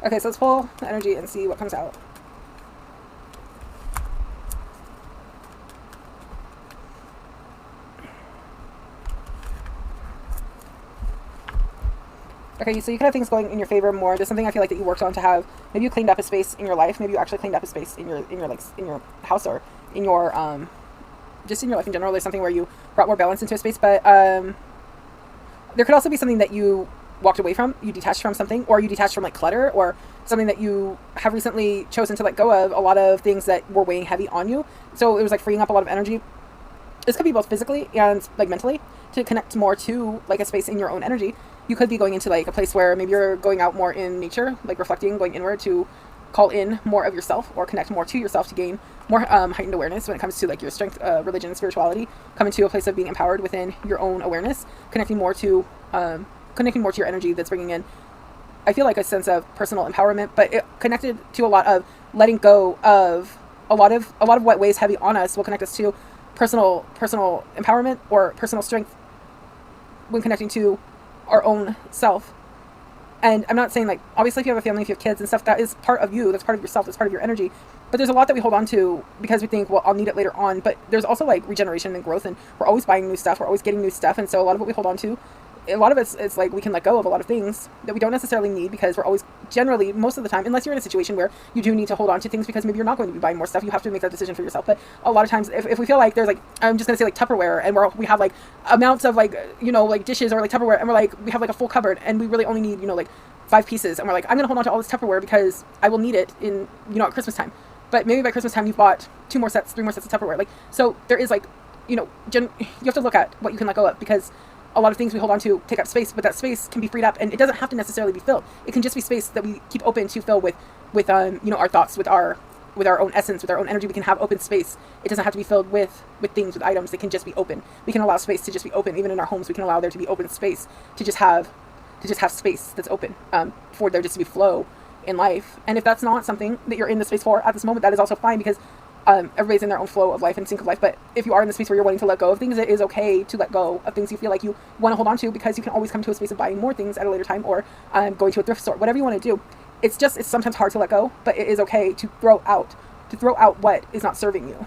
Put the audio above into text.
Okay, so let's pull the energy and see what comes out. Okay, so you can have things going in your favor more. There's something I feel like that you worked on to have. Maybe you cleaned up a space in your life. Maybe you actually cleaned up a space in your like in your house or in your just in your life in general. There's something where you brought more balance into a space, but there could also be something that you walked away from, you detached from something, or you detached from like clutter, or something that you have recently chosen to let go of. A lot of things that were weighing heavy on you. So it was like freeing up a lot of energy. This could be both physically and like mentally, to connect more to like a space in your own energy. You could be going into like a place where maybe you're going out more in nature, like reflecting, going inward to call in more of yourself or connect more to yourself to gain more heightened awareness when it comes to like your strength, religion, and spirituality. Come into a place of being empowered within your own awareness, connecting more to your energy that's bringing in, I feel like, a sense of personal empowerment, but it connected to a lot of letting go of a lot of what weighs heavy on us will connect us to personal empowerment or personal strength when connecting to our own self. And I'm not saying, like, obviously if you have a family, if you have kids and stuff, that is part of you, that's part of yourself, that's part of your energy. But there's a lot that we hold on to because we think, well, I'll need it later on. But there's also like regeneration and growth, and we're always buying new stuff, we're always getting new stuff. And so a lot of what we hold on to, a lot of it's like we can let go of a lot of things that we don't necessarily need, because we're always, generally, most of the time, unless you're in a situation where you do need to hold on to things because maybe you're not going to be buying more stuff, you have to make that decision for yourself. But a lot of times, if we feel like there's like, I'm just going to say like Tupperware, and we have like amounts of like, like dishes or like Tupperware, and we have like a full cupboard, and we really only need, like 5 pieces, and we're like, I'm going to hold on to all this Tupperware because I will need it in, at Christmas time. But maybe by Christmas time you've bought 2 more sets, 3 more sets of Tupperware. Like, so there is like, you have to look at what you can let go of, because a lot of things we hold on to take up space, but that space can be freed up, and it doesn't have to necessarily be filled. It can just be space that we keep open to fill with our thoughts, with our own essence, with our own energy. We can have open space. It doesn't have to be filled with things, with items. They can just be open. We can allow space to just be open. Even in our homes, we can allow there to be open space, to just have space that's open, for there just to be flow in life. And if that's not something that you're in the space for at this moment, that is also fine, because everybody's in their own flow of life and sync of life. But if you are in the space where you're wanting to let go of things, it is okay to let go of things you feel like you want to hold on to, because you can always come to a space of buying more things at a later time, or going to a thrift store, whatever you want to do. It's sometimes hard to let go, but it is okay to throw out what is not serving you.